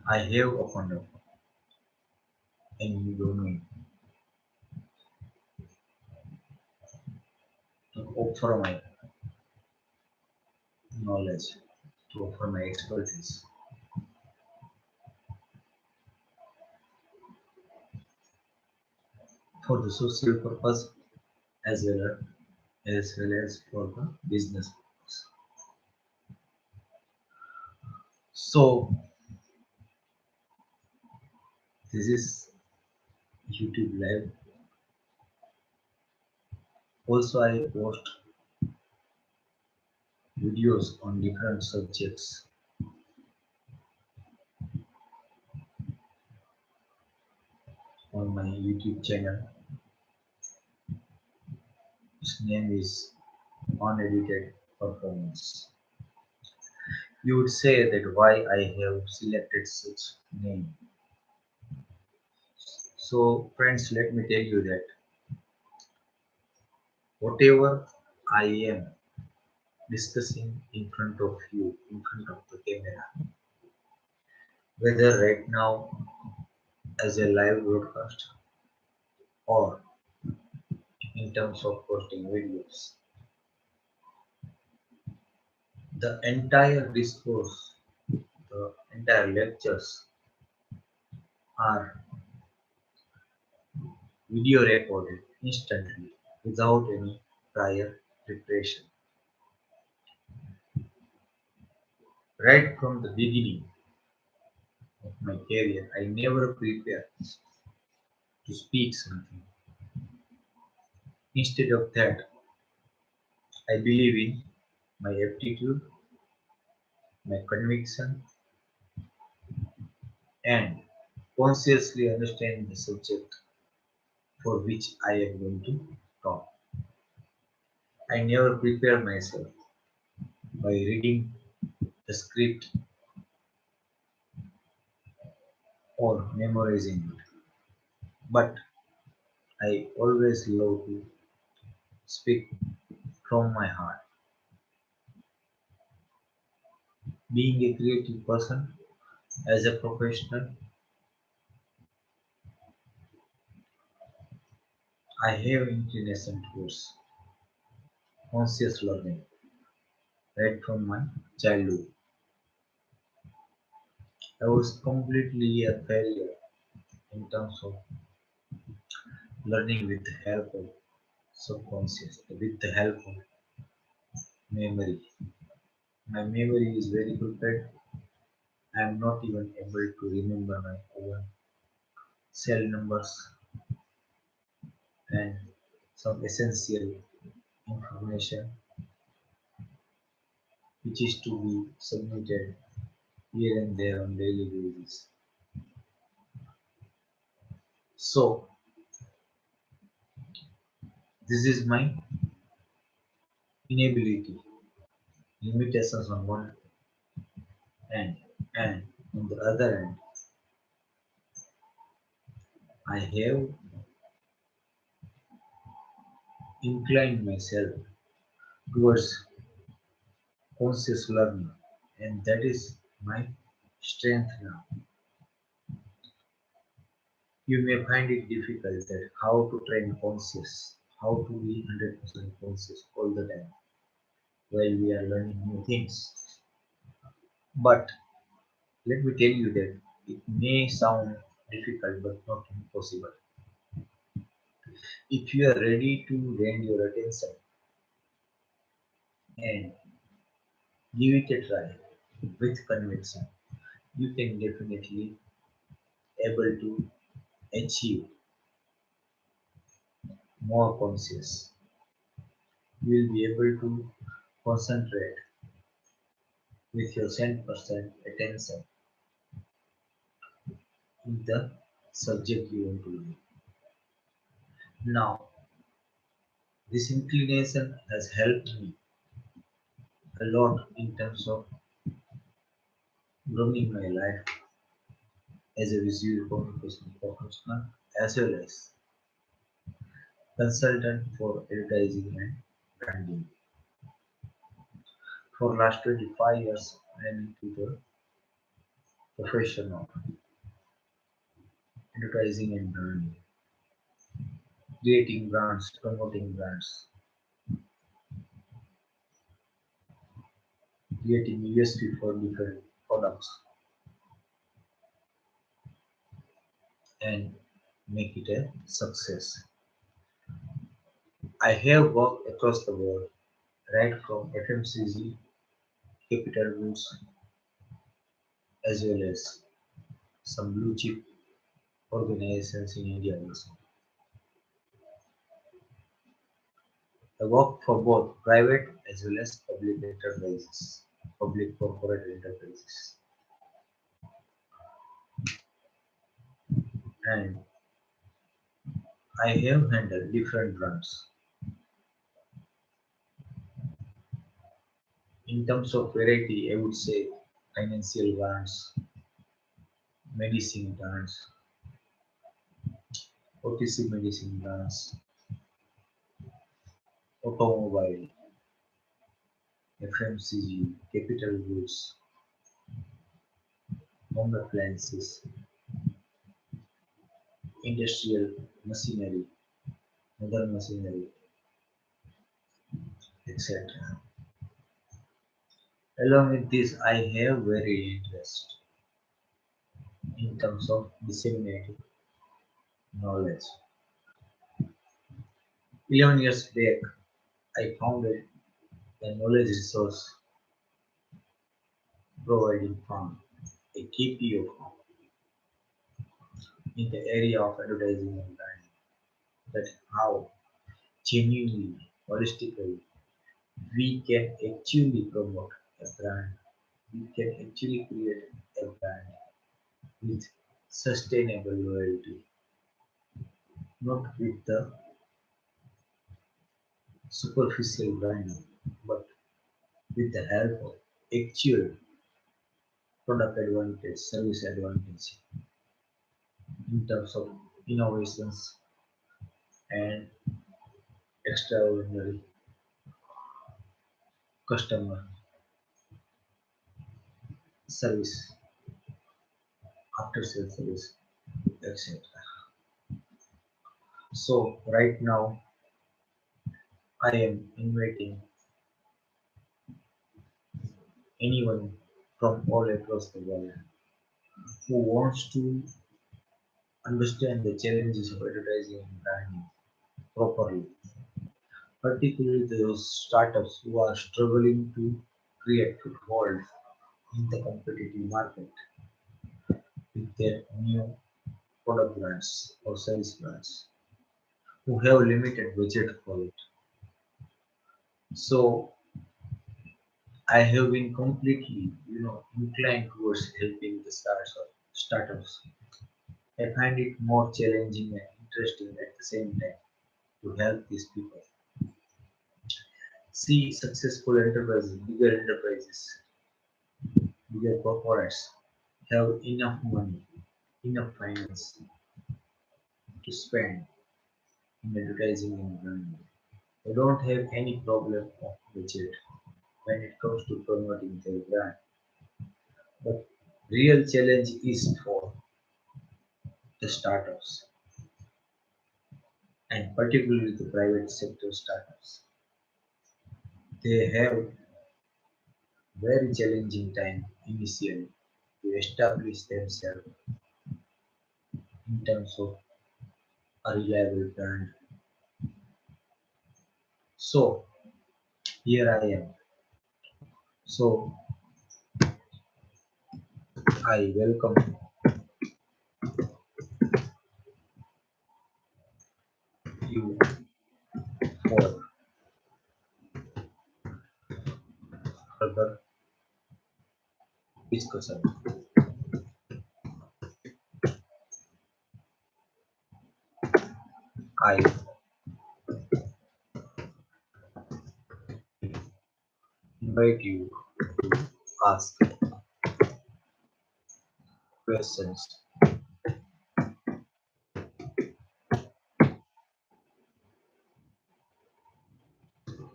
I have opened up a new domain to offer my knowledge, to offer my expertise for the social purpose as well as for the business purpose. So this is YouTube live. Also, I post videos on different subjects on my YouTube channel. Its name is Unedited Performance. You would say that why I have selected such name. So friends, let me tell you that whatever I am discussing in front of you, in front of the camera, whether right now as a live broadcast or in terms of posting videos, the entire discourse, the entire lectures are video recorded instantly without any prior preparation. Right from the beginning of my career, I never prepare to speak something. Instead of that, I believe in my aptitude, my conviction, and consciously understand the subject for which I am going to talk. I never prepare myself by reading the script or memorizing it, but I always love to speak from my heart. Being a creative person as a professional, I have inclination towards conscious learning right from my childhood. I was completely a failure in terms of learning with the help of subconscious, with the help of memory. My memory is very prepared. I am not even able to remember my own cell numbers and some essential information which is to be submitted here and there on daily basis. So this is my inability, limitations on one end, and on the other end, I have inclined myself towards conscious learning, and that is my strength now. You may find it difficult that how to train conscious, how to be 100% conscious all the time while we are learning new things. But let me tell you that it may sound difficult but not impossible. If you are ready to lend your attention and give it a try with conviction, you can definitely able to achieve more conscious. You will be able to concentrate with your 100% attention in the subject you want to learn. Now, this inclination has helped me a lot in terms of growing my life as a visual communication professional as well as consultant for advertising and branding. For last 25 years, I am into the profession of advertising and branding, creating brands, promoting brands, creating USP for different products, and make it a success. I have worked across the world, right from FMCG, capital goods, as well as some blue chip organizations in India also. I work for both private as well as public enterprises, public corporate enterprises, and I have handled different brands. In terms of variety, I would say financial brands, medicine brands, OTC medicine brands, automobile, FMCG, capital goods, home appliances, industrial machinery, modern machinery, etc. Along with this, I have very interest in terms of disseminating knowledge. 11 years back, I founded a knowledge resource providing firm, a KPO firm, in the area of advertising and branding. That how genuinely, holistically, we can actually promote a brand. We can actually create a brand with sustainable loyalty, not with the superficial branding, but with the help of actual product advantage, service advantage in terms of innovations and extraordinary customer service, after sales service, etc. So right now I am inviting anyone from all across the world who wants to understand the challenges of advertising and branding properly, particularly those startups who are struggling to create foothold in the competitive market with their new product brands or service brands who have limited budget for it. So I have been completely, inclined towards helping the startups. I find it more challenging and interesting at the same time to help these people. See successful bigger corporates have enough money, enough finance to spend in advertising and branding. They don't have any problem of budget when it comes to promoting their brand. But real challenge is for the startups and particularly the private sector startups. They have very challenging time initially to establish themselves in terms of a reliable brand. So here I am. So I welcome you for further discussion. I invite you to ask questions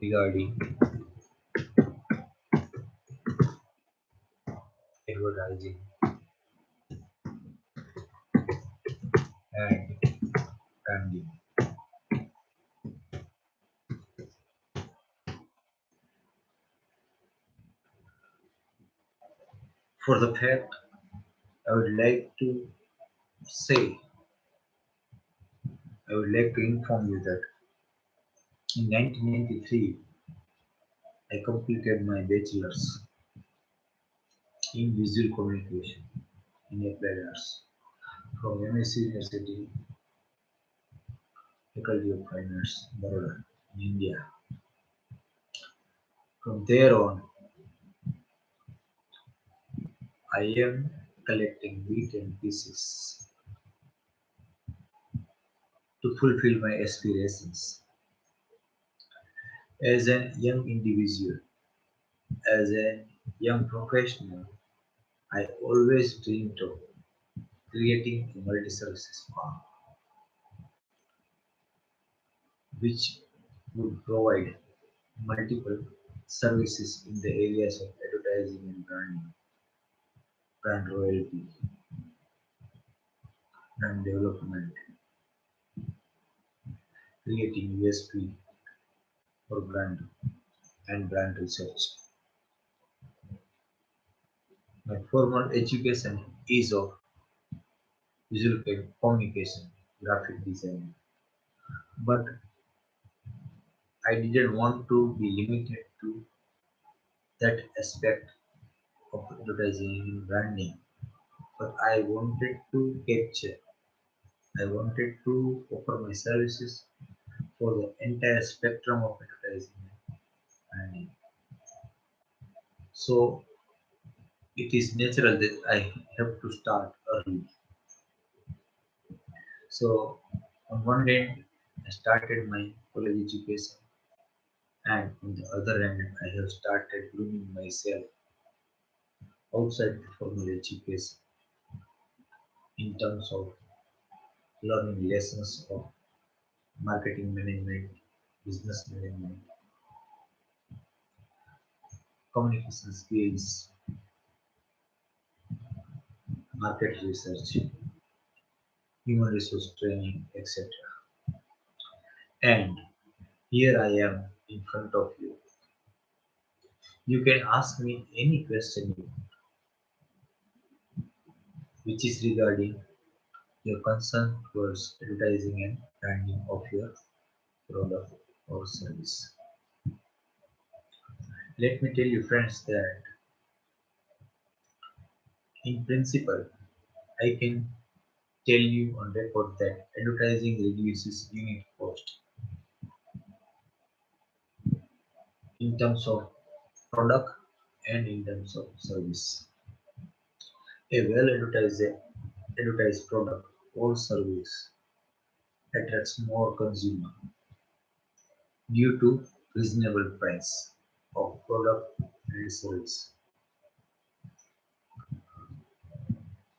regarding advertising and branding. For the fact, I would like to say, I would like to inform you that in 1993, I completed my bachelor's in visual communication in applied arts from MSc University, Faculty of Fine Arts, Baroda, in India. From there on, I am collecting bits and pieces to fulfill my aspirations. As a young individual, as a young professional, I always dreamed of creating a multi-services firm which would provide multiple services in the areas of advertising and branding, brand loyalty, brand development, creating USP for brand and brand research. My formal education is of visual communication, graphic design, but I didn't want to be limited to that aspect of advertising and branding, but I wanted to offer my services for the entire spectrum of advertising and branding. So it is natural that I have to start early. So on one hand, I started my college education, and on the other hand, I have started grooming myself outside the formal education in terms of learning lessons of marketing management, business management, communication skills, market research, human resource training, etc. And here I am in front of you. You can ask me any question which is regarding your concern towards advertising and branding of your product or service. Let me tell you, friends, that in principle, I can tell you on record that advertising reduces unit cost in terms of product and in terms of service. A advertised product or service attracts more consumer due to reasonable price of product and service.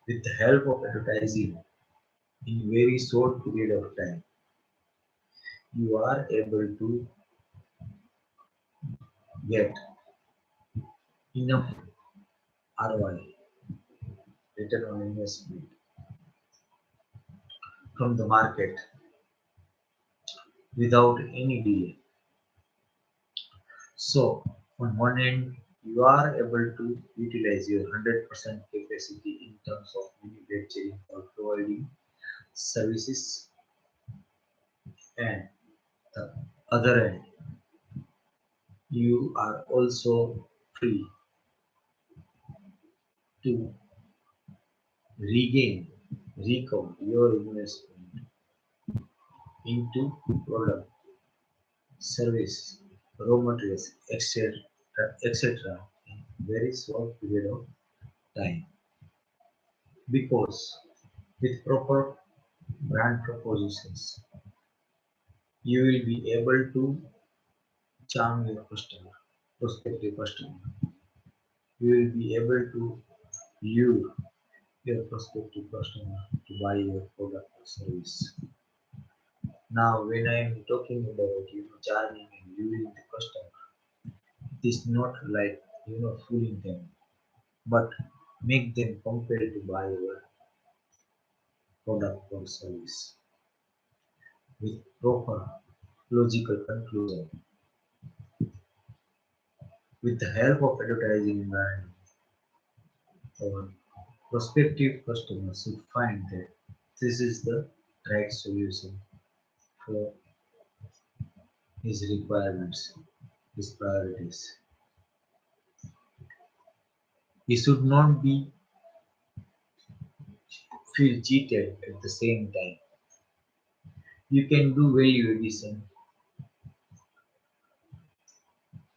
With the help of advertising in very short period of time, you are able to get enough ROI, return on investment, from the market without any delay. So, on one end, you are able to utilize your 100% capacity in terms of manufacturing or providing services, and the other end, you are also free to regain, recover your investment into product, service, raw materials, etc. in very short period of time. Because with proper brand propositions, you will be able to charm your customer, prospective customer. You will be able to lure your prospective customer to buy your product or service. Now, when I am talking about charming and luring the customer, it is not like fooling them, but make them compelled to buy your product or service with proper logical conclusion. With the help of advertising and branding, our prospective customers should find that this is the right solution for his requirements, his priorities. He should not be feel cheated at the same time. You can do value addition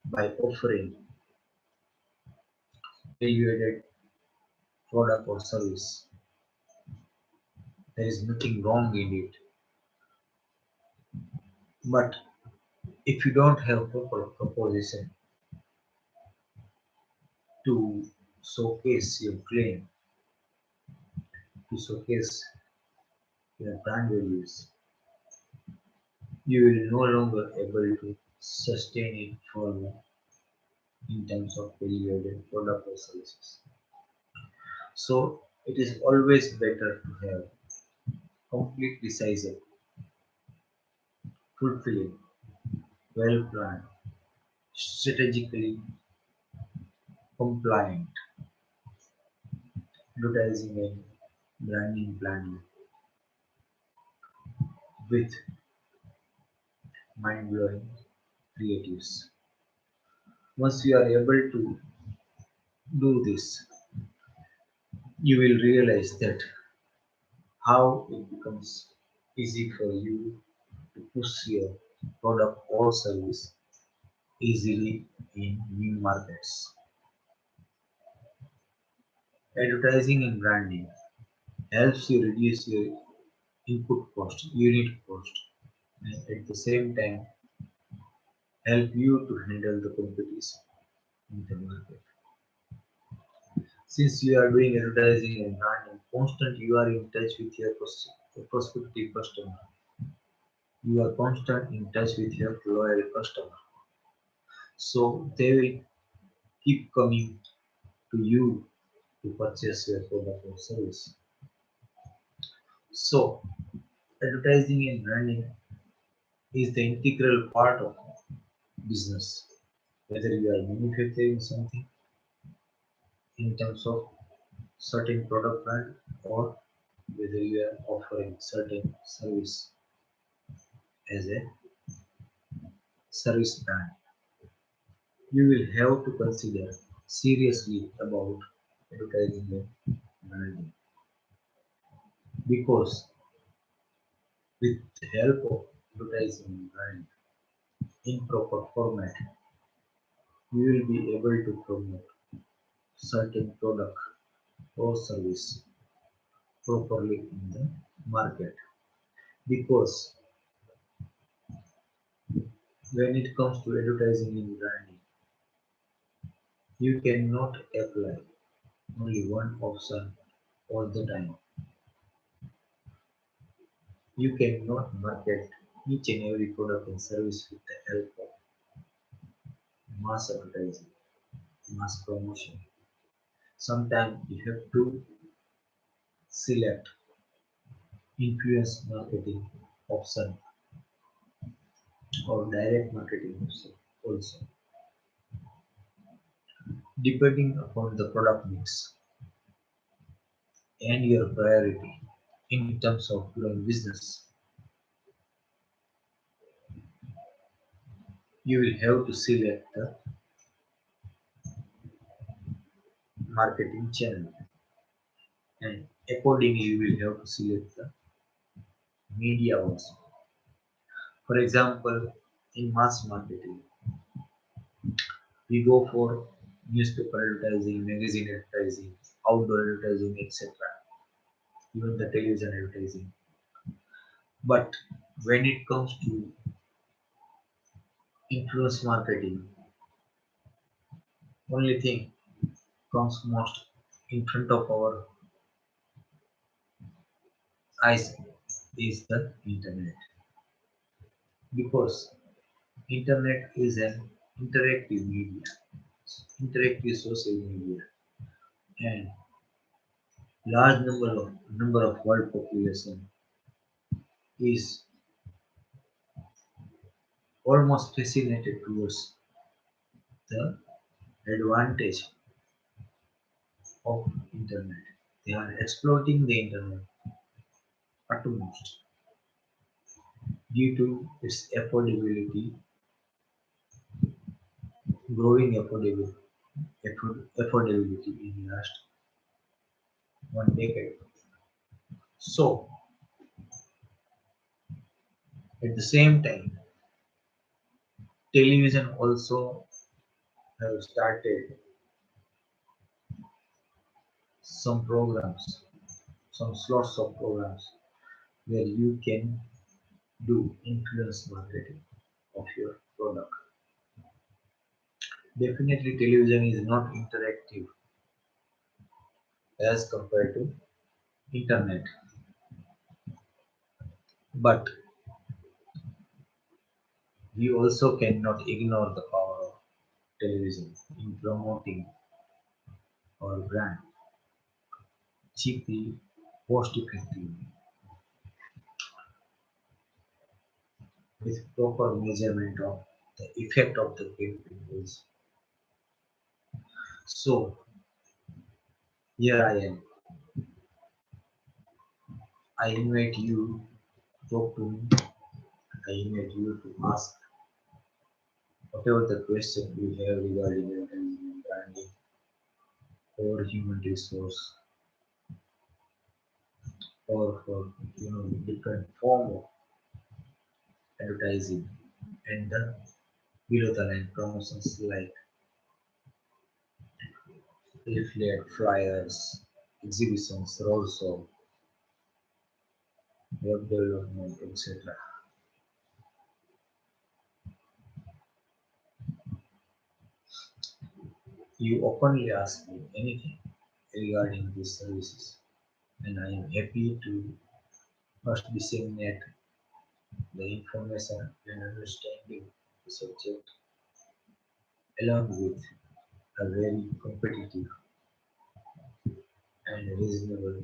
by offering value added product or service. There is nothing wrong in it. But if you don't have proper proposition to showcase your claim, to showcase your brand values, you will no longer able to sustain it further in terms of value added product or services. So it is always better to have complete decisive, fulfilling, well planned, strategically compliant advertising and branding planning with mind blowing creatives. Once you are able to do this, you will realize that how it becomes easy for you to push your product or service easily in new markets. Advertising and branding helps you reduce your input cost, unit cost, and at the same time help you to handle the competition in the market. Since you are doing advertising and branding, constant you are in touch with your prospective customer. You are constant in touch with your loyal customer. So they will keep coming to you to purchase your product or service. So advertising and branding is the integral part of business. Whether you are manufacturing something in terms of certain product brand or whether you are offering certain service as a service brand, you will have to consider seriously about advertising and branding because with the help of advertising and branding in proper format, you will be able to promote certain product or service properly in the market because when it comes to advertising and branding, you cannot apply only one option all the time. You cannot market each and every product and service with the help of mass advertising, mass promotion. Sometimes you have to select influence marketing option or direct marketing option also, depending upon the product mix and your priority in terms of doing business. You will have to select the marketing channel and accordingly you will have to select the media also. For example, in mass marketing, we go for newspaper advertising, magazine advertising, outdoor advertising, etc. Even the television advertising. But when it comes to influence marketing, only thing comes most in front of our eyes is the internet because internet is an interactive media, interactive social media, and Large number of world population is almost fascinated towards the advantage of internet. They are exploiting the internet utmost due to its affordability, growing affordability in the last one decade. So at the same time, television also have started some programs, some slots of programs where you can do influence marketing of your product. Definitely, television is not interactive as compared to internet, but we also cannot ignore the power of television in promoting our brand cheaply, cost effectively, with proper measurement of the effect of the campaign. So here I am. I invite you to talk to me. I invite you to ask whatever the question you have regarding advertising, branding, or human resource, or for different form of advertising, and the below the line promotions like leaflet, flyers, exhibitions, roadshow, web development, etc. You openly ask me anything regarding these services, and I am happy to first disseminate the information and understanding the subject along with a very competitive and reasonable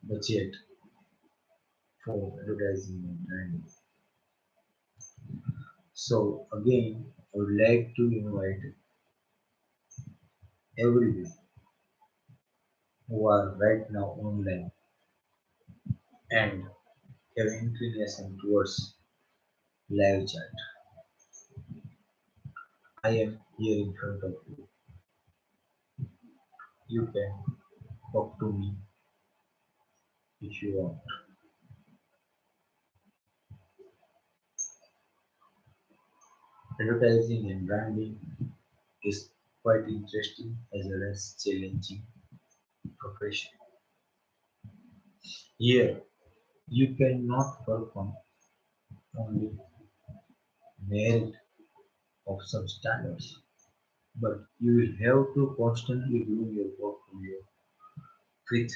budget for advertising and branding. So again, I would like to invite everyone who are right now online and have inclination towards live chat. I am here in front of you. You can talk to me if you want. Advertising and branding is quite interesting as well as challenging profession. Here, you cannot work on only merit of some standards, but you will have to constantly do your portfolio with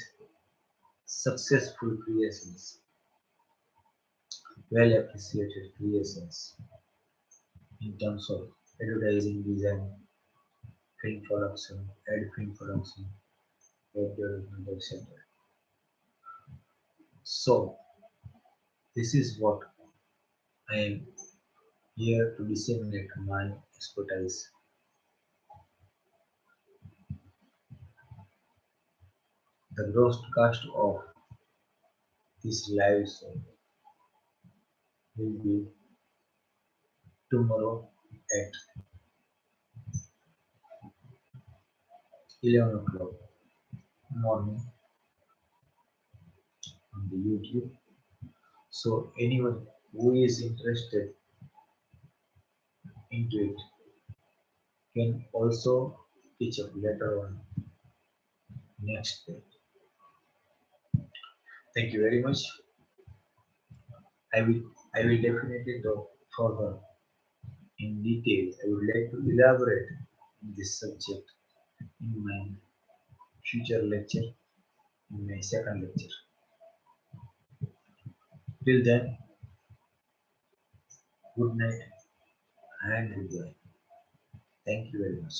successful creations, well appreciated creations in terms of advertising design, film production, ad film production, web development, etc. So, this is what I am here to disseminate my expertise. The broadcast of this live show will be tomorrow at 11 o'clock morning on the YouTube. So anyone who is interested into it can also catch up later on next day. Thank you very much. I will I will definitely talk further in detail. I would like to elaborate in this subject in my future lecture, in my second lecture. Till then, good night and goodbye. Thank you very much.